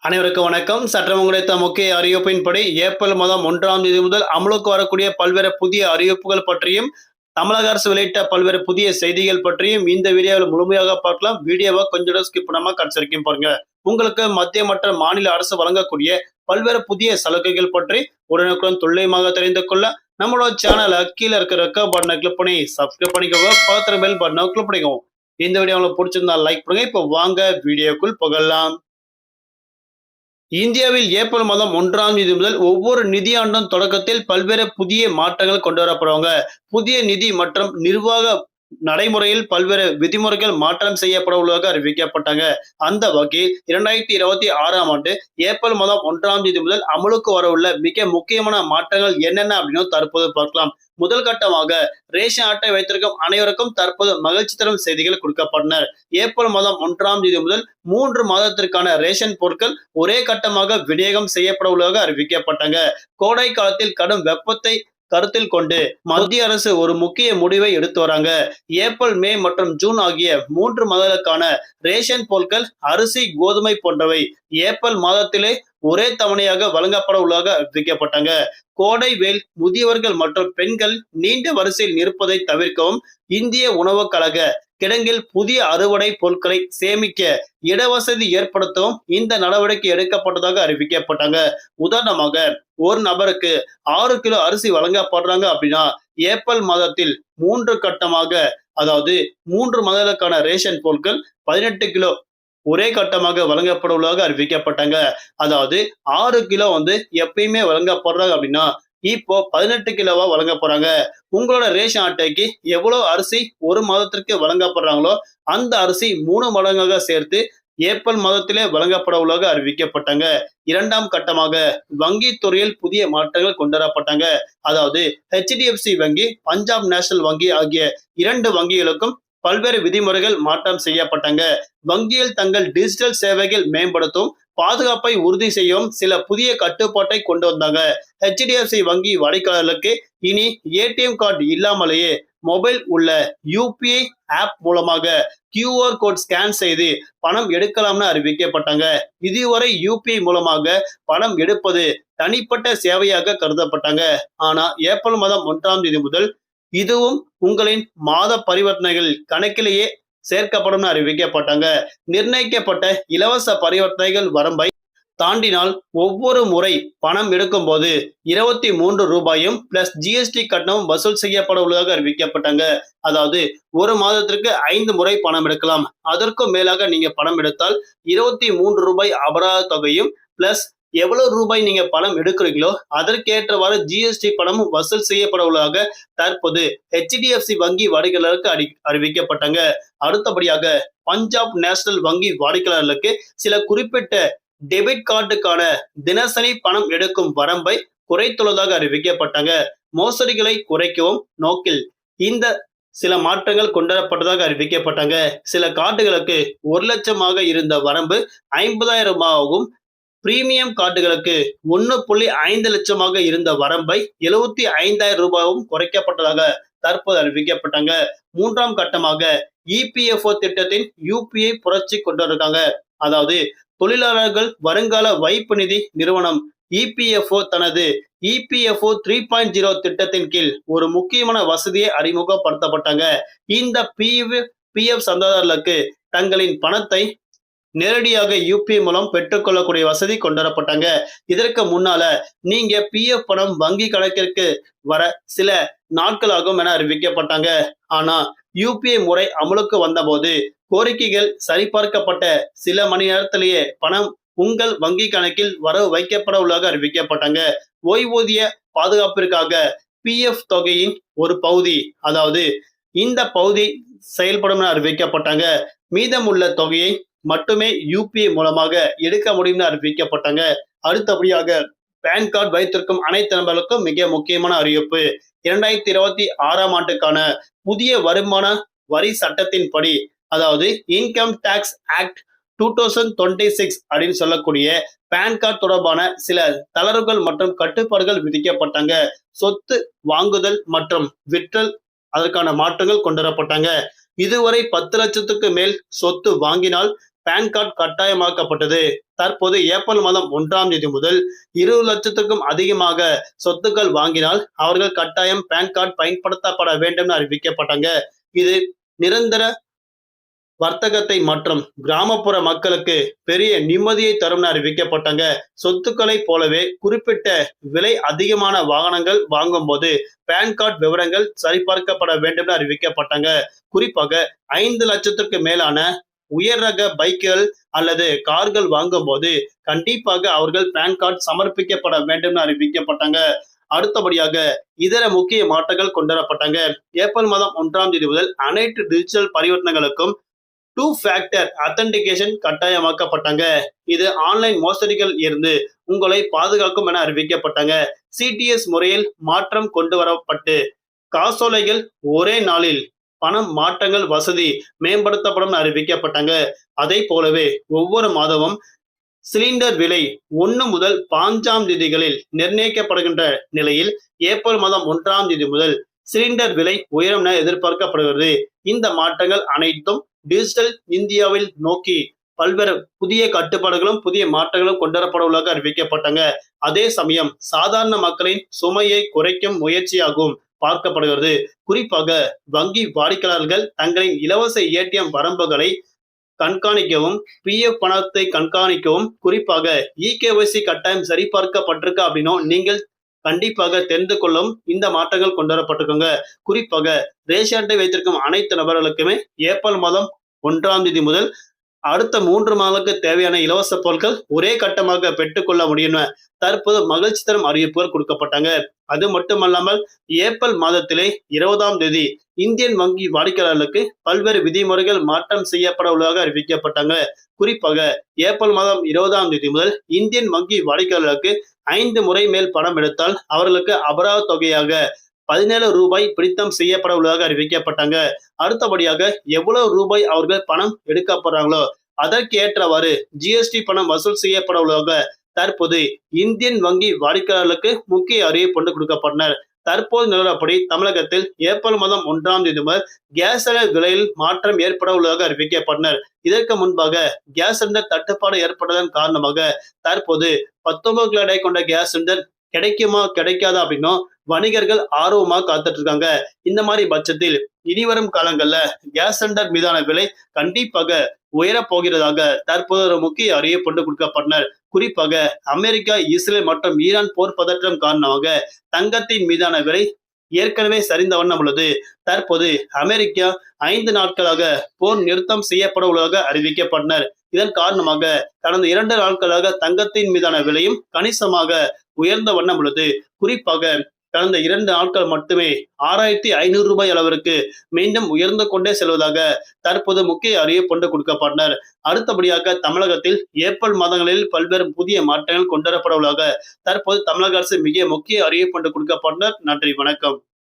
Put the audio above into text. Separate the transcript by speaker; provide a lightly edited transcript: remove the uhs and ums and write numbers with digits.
Speaker 1: அனைவருக்கும் வணக்கம். சற்றம் கிடைத்த முக்கிய அறிவிப்பின்படி ஏப்ரல் மாதம் 1ஆம் தேதி முதல் அமலுக்கு வரக்கூடிய பல்வேறு புதிய அறிவிப்புகள் பற்றியும், தமிழக அரசு வெளியிட்ட பல்வேறு புதிய செய்திகள் பற்றியும் இந்த வீடியோவில் முழுமையாக பார்க்கலாம். வீடியோவை கொஞ்சம் ஸ்கிப் பண்ணாம கடைசி வரைக்கும் பாருங்க. உங்களுக்கு மத்திய மற்றும் மாநில அரசு வழங்கக்கூடிய பல்வேறு புதிய சலுகைகள் பற்றி உடனுக்குடன் துல்லியமாக தெரிந்து கொள்ள நம்மளோட சேனலை கீழே இருக்கிற பட்டனை கிளிக் பண்ணி சப்ஸ்கிரைப் பண்ணிக்கோங்க. பக்கத்துல பெல் பட்டனை கிளிக் பண்ணிக்கோங்க. இந்த வீடியோ உங்களுக்கு பிடிச்சிருந்தா லைக் பண்ணுங்க. இப்போ வாங்க வீடியோக்குள் புகழலாம். இந்தியாவில் ஏப்ரல் மாதம் 1ஆம் தேதி முதல் ஒவ்வொரு நிதியாண்டும் தொடக்கத்தில் பல்வேறு புதிய மாற்றங்கள் கொண்டு வரப்படுவாங்க. புதிய நிதி மற்றும் நிர்வாக நடைமுறையில் பல்வேறு விதிமுறைகள் மாற்றம் செய்யப்பட உள்ளதாக அறிவிக்கப்பட்டாங்க. அந்த வகையில் 2026ஆம் ஆண்டு ஏப்ரல் மாதம் 1ஆம் தேதி முதல் அமலுக்கு வரவுள்ள மிக முக்கியமான மாற்றங்கள் என்னென்ன அப்படின்னு தற்போது பார்க்கலாம். முதல் கட்டமாக ரேஷன் அட்டை வைத்திருக்கும் அனைவருக்கும் தற்போது மகிழ்ச்சி தரும் செய்திகள் கொடுக்கப்பட்டனர். ஏப்ரல் மாதம் 1ஆம் தேதி முதல் 3 மாதத்திற்கான ரேஷன் பொருட்கள் ஒரே கட்டமாக விநியோகம் செய்யப்பட உள்ளதாக அறிவிக்கப்பட்டாங்க. கோடை காலத்தில் கடும் வெப்பத்தை கருத்தில் கொண்டு மத்திய அரசு ஒரு முக்கிய முடிவை எடுத்து வராங்க. ஏப்ரல், மே மற்றும் ஜூன் ஆகிய 3 மாதங்களுக்கான ரேஷன் பொருட்கள் அரிசி, கோதுமை போன்றவை ஏப்ரல் மாதத்திலே ஒரே தவணையாக வழங்கப்பட உள்ளதாக அறிவிக்கப்பட்டாங்க. கோடை வெயில், முதியவர்கள் மற்றும் பெண்கள் நீண்ட வரிசையில் நிற்பதை தவிர்க்கவும் இந்திய உணவுக் கழக கிடங்கில் புதிய அறுவடை பொருட்களை சேமிக்க இடவசதி ஏற்படுத்தவும் இந்த நடவடிக்கை எடுக்கப்பட்டதாக அறிவிக்கப்பட்டாங்க. உதாரணமாக ஒரு நபருக்கு 6 கிலோ அரிசி வழங்கப்படுறாங்க அப்படின்னா ஏப்ரல் மாதத்தில் 3 கட்டமாக, அதாவது 3 மாதங்களுக்கான ரேஷன் பொருட்கள் 18 கிலோ ஒரே கட்டமாக வழங்கப்பட உள்ளதாக அறிவிக்கப்பட்டாங்க. அதாவது 6 கிலோ எப்பயுமே வழங்கப்படுறாங்க அப்படின்னா இப்போ 18 கிலோவா வழங்க போறாங்க. உங்களோட ரேஷன் அட்டைக்கு எவ்வளவு அரிசி ஒரு மாதத்திற்கு வழங்கப்படுறாங்களோ அந்த அரிசி 3 மடங்காக சேர்த்து ஏப்ரல் மாதத்திலே வழங்கப்பட உள்ளதாக அறிவிக்கப்பட்டாங்க. 2ஆம் கட்டமாக வங்கி துறையில் புதிய மாற்றங்கள் கொண்டு வரப்பட்டாங்க. அதாவது HDFC வங்கி, பஞ்சாப் நேஷனல் வங்கி ஆகிய 2 வங்கிகளுக்கும் பல்வேறு விதிமுறைகள் மாற்றம் செய்யப்பட்டாங்க. வங்கியில் தங்கள் டிஜிட்டல் சேவைகள் மேம்படுத்தும், பாதுகாப்பை உறுதி செய்யவும் சில புதிய கட்டுப்பாட்டை கொண்டு வந்தாங்க. HDFC வங்கி வாடிக்கையாளர்களுக்கு இனி ஏடிஎம் கார்டு இல்லாமலேயே மொபைல் உள்ள UPI ஆப் மூலமாக QR கோட் ஸ்கேன் செய்து பணம் எடுக்கலாம்னு அறிவிக்கப்பட்டாங்க. இதுவரை UPI மூலமாக பணம் எடுப்பது தனிப்பட்ட சேவையாக கருதப்பட்டாங்க. ஆனா ஏப்ரல் மாதம் 1ஆம் தேதி முதல் இதுவும் உங்களின் மாத பரிவர்த்தனைகள் கணக்கிலேயே சேர்க்கப்படும் அறிவிக்கப்பட்டாங்க. நிர்ணயிக்கப்பட்ட இலவச பரிவர்த்தனைகள் வரம்பை தாண்டினால் ஒவ்வொரு முறை பணம் எடுக்கும் போது 23 ரூபாயும் பிளஸ் GST கட்டணம் வசூல் செய்யப்பட உள்ளதாக அறிவிக்கப்பட்டாங்க. அதாவது ஒரு மாதத்திற்கு 5 முறை பணம் எடுக்கலாம். அதற்கும் மேலாக நீங்க பணம் எடுத்தால் 23 ரூபாய் அபராத தொகையும் பிளஸ் எவ்வளவு ரூபாய் நீங்க பணம் எடுக்கிறீங்களோ அதற்கேற்றவாறு GST பணமும் வசூல் செய்யப்பட உள்ளதாக தற்போது HDFC வங்கி வாடிக்கையாளருக்கு அறிவிக்கப்பட்டாங்க. அடுத்தபடியாக பஞ்சாப் நேஷனல் வங்கி வாடிக்கையாளர்களுக்கு சில குறிப்பிட்ட டெபிட் கார்டுக்கான தினசரி பணம் எடுக்கும் வரம்பை குறைத்துள்ளதாக அறிவிக்கப்பட்டாங்க. மோசடிகளை குறைக்கவும் நோக்கில் இந்த சில மாற்றங்கள் கொண்டுவரப்பட்டதாக அறிவிக்கப்பட்டாங்க. சில கார்டுகளுக்கு 1 லட்சமாக இருந்த வரம்பு 50,000ஆகவும், பிரீமியம் கார்டுகளுக்கு 1.5 லட்சமாக இருந்த வரம்பை 75,000 ரூபாயும் குறைக்கப்பட்டதாக தற்போது அறிவிக்கப்பட்டாங்க. 3ஆம் கட்டமாக EPFO திட்டத்தின் UPI புரட்சி கொண்டு வந்திருக்காங்க. அதாவது தொழிலாளர்கள் வருங்கால வைப்பு நிதி நிறுவனம் EPFO தனது EPFO 3.0 திட்டத்தின் கீழ் ஒரு முக்கியமான வசதியை அறிமுகப்படுத்தப்பட்டாங்க. இந்த PF சந்தாதாரர்களுக்கு தங்களின் பணத்தை நேரடியாக UPI மூலம் பெற்றுக்கொள்ளக்கூடிய வசதி கொண்டுவரப்பட்டாங்க. இதற்கு முன்னால நீங்க PF பணம் வங்கி கணக்கிற்கு வர சில நாட்களாகும் என அறிவிக்கப்பட்டாங்க. ஆனா UPI முறை அமலுக்கு வந்தபோது கோரிக்கைகள் சரிபார்க்கப்பட்ட சில மணி நேரத்திலேயே பணம் உங்கள் வங்கி கணக்கில் வரவு வைக்கப்பட உள்ளதாக அறிவிக்கப்பட்டாங்க. ஓய்வூதிய பாதுகாப்பிற்காக PF தொகையின் ஒரு பகுதி, அதாவது இந்த பகுதி செயல்படும் என அறிவிக்கப்பட்டாங்க. மீதமுள்ள தொகையை மட்டுமே UPI மூலமாக எடுக்க முடியும்னு அறிவிக்கப்பட்டாங்க. அடுத்தபடியாக பேன் கார்டு வைத்திருக்கும் அனைத்து நபர்களுக்கும் மிக முக்கியமான அறிவிப்பு. 2026ஆம் ஆண்டுக்கான புதிய வருமான வரி சட்டத்தின்படி, அதாவது இன்கம் டாக்ஸ் ஆக்ட் 2026 அப்படின்னு சொல்லக்கூடிய பேன் கார்டு தொடர்பான சில தளர்வுகள் மற்றும் கட்டுப்பாடுகள் விதிக்கப்பட்டாங்க. சொத்து வாங்குதல் மற்றும் விற்றல் அதற்கான மாற்றங்கள் கொண்டு வரப்பட்டாங்க. இதுவரை 10 லட்சத்துக்கு மேல் சொத்து வாங்கினால் பான் கார்டு கட்டாயமாக்கப்பட்டது. தற்போது ஏப்ரல் மாதம் 1ஆம் தேதி முதல் 20 லட்சத்துக்கும் அதிகமாக சொத்துக்கள் வாங்கினால் அவர்கள் கட்டாயம் பான் கார்டு பயன்படுத்தப்பட வேண்டும் அறிவிக்கப்பட்டாங்க. இது நிரந்தர வர்த்தகத்தை மற்றும் கிராமப்புற மக்களுக்கு பெரிய நிம்மதியை தரும் அறிவிக்கப்பட்டாங்க. சொத்துக்களை போலவே குறிப்பிட்ட விலை அதிகமான வாகனங்கள் வாங்கும் போது பான் கார்டு விவரங்கள் சரிபார்க்கப்பட வேண்டும் அறிவிக்கப்பட்டாங்க. குறிப்பாக 5 லட்சத்திற்கு மேலான உயர் ரக பைக்குகள் அல்லது கார்கள் வாங்கும் போது கண்டிப்பாக அவர்கள் பான் கார்டு சமர்ப்பிக்கப்பட வேண்டும் அறிவிக்கப்பட்டாங்க. அடுத்தபடியாக இதர முக்கிய மாற்றங்கள் கொண்டுவரப்பட்டாங்க. ஏப்ரல் மாதம் 1ஆம் தேதி முதல் அனைத்து டிஜிட்டல் பரிவர்த்தனைகளுக்கும் 2 ஃபேக்டர் அத்தன்டிகேஷன் கட்டாயமாக்கப்பட்டாங்க. இது ஆன்லைன் மோசடிகள் இருந்து உங்களை பாதுகாக்கும் என அறிவிக்கப்பட்டாங்க. சிடிஎஸ் முறையில் மாற்றம் கொண்டு வரப்பட்டு காசோலைகள் ஒரே நாளில் பணம் மாற்றங்கள் வசதி மேம்படுத்தப்படும் அறிவிக்கப்பட்டாங்க. அதை போலவே ஒவ்வொரு மாதமும் சிலிண்டர் விலை 1 முதல் 5ஆம் தேதிகளில் நிர்ணயிக்கப்படுகின்ற நிலையில் ஏப்ரல் மாதம் 1ஆம் தேதி முதல் சிலிண்டர் விலை உயரும் என எதிர்பார்க்கப்படுகிறது. இந்த மாற்றங்கள் அனைத்தும் டிஜிட்டல் இந்தியாவில் நோக்கி பல்வேறு புதிய கட்டுப்பாடுகளும் புதிய மாற்றங்களும் கொண்டுவரப்பட உள்ளதாக அறிவிக்கப்பட்டாங்க. அதே சமயம் சாதாரண மக்களின் சுமையை குறைக்கும் முயற்சியாகவும் பார்க்கப்படுகிறது. குறிப்பாக வங்கி வாடிக்கையாளர்கள் தங்களின் இலவச ஏடிஎம் வரம்புகளை கண்காணிக்கவும், பிஎஃப் பணத்தை கண்காணிக்கவும், குறிப்பாக இகேஒய்சி கட்டாயம் சரிபார்க்கப்பட்டிருக்கா அப்படின்னும் நீங்கள் கண்டிப்பாக தெரிந்து கொள்ளும் இந்த மாற்றங்கள் கொண்டு வரப்பட்டிருக்குங்க. குறிப்பாக ரேஷன் அட்டை வைத்திருக்கும் அனைத்து நபர்களுக்குமே ஏப்ரல் மாதம் 1ஆம் தேதி முதல் அடுத்த 3 மாதங்களுக்கு தேவையான இலவச பொருட்கள் ஒரே கட்டமாக பெற்றுக்கொள்ள முடியும். தற்போது மகிழ்ச்சி தரும் அறிவிப்புகள் கொடுக்கப்பட்டாங்க. அது மட்டுமல்லாமல் ஏப்ரல் மாதத்திலே 20ஆம் தேதி இந்தியன் வங்கி வாடிக்கையாளர்களுக்கு பல்வேறு விதிமுறைகள் மாற்றம் செய்யப்பட உள்ளதாக அறிவிக்கப்பட்டாங்க. குறிப்பாக ஏப்ரல் மாதம் 20ஆம் தேதி முதல் இந்தியன் வங்கி வாடிக்கையாளர்களுக்கு 5 முறை மேல் பணம் எடுத்தால் அவர்களுக்கு அபராத தொகையாக 17 ரூபாய் பிடித்தம் செய்யப்பட உள்ளதாக அறிவிக்கப்பட்டாங்க. அடுத்தபடியாக எவ்வளவு ரூபாய் அவர்கள் பணம் எடுக்க போறாங்களோ அதற்கு ஏற்றவாறு ஜிஎஸ்டி பணம் வசூல் செய்யப்பட உள்ளதாக தற்போது இந்தியன் வங்கி வாடிக்கையாளர்களுக்கு முக்கிய அறிவிப்பு கொண்டு கொடுக்கப்பட்டனர். தற்போது நிலவரப்படி தமிழகத்தில் ஏப்ரல் மாதம் 1ஆம் தேதி முதல் கேஸ் சிலிண்டர் விலையில் மாற்றம் ஏற்பட உள்ளதாக அறிவிக்கப்பட்டனர். இதற்கு முன்பாக கேஸ் சிலிண்டர் தட்டுப்பாடு ஏற்பட்டதன் காரணமாக தற்போது 19 கிலோ எடை கொண்ட கேஸ் சிலிண்டர் கிடைக்குமா கிடைக்காதா அப்படின்னும் வணிகர்கள் ஆர்வமா காத்துட்டு இருக்காங்க. இந்த மாதிரி பட்சத்தில் இனிவரும் காலங்கள்ல கேஸ் சிலிண்டர் மீதான விலை கண்டிப்பாக உயரப் போகிறதாக தற்போது ஒரு முக்கிய அறிவிப்பு கொண்டு கொடுக்கப்பட்டனர். குறிப்பாக அமெரிக்கா, இஸ்ரேல் மற்றும் ஈரான் போர் பதற்றம் காரணமாக தங்கத்தின் மீதான விலை ஏற்கனவே சரிந்த வண்ணம் உள்ளது. தற்போது அமெரிக்கா 5 நாட்களாக போர் நிறுத்தம் செய்யப்பட உள்ளதாக அறிவிக்கப்பட்டனர். இதன் காரணமாக கடந்த 2 நாட்களாக தங்கத்தின் மீதான விலையும் கணிசமாக உயர்ந்த வண்ணம் உள்ளது. குறிப்பாக கடந்த 2 நாட்கள் மட்டுமே 6500 ரூபாய் அளவிற்கு மீண்டும் உயர்ந்து கொண்டே செல்வதாக தற்போது முக்கிய அறிவிப்பு கொண்டு கொடுக்கப்பட்டனர். அடுத்தபடியாக தமிழகத்தில் ஏப்ரல் மாதங்களில் பல்வேறு புதிய மாற்றங்கள் கொண்டுவரப்பட உள்ளதாக தற்போது தமிழக அரசு மிக முக்கிய அறிவிப்பு கொண்டு கொடுக்கப்பட்டனர். நன்றி, வணக்கம்.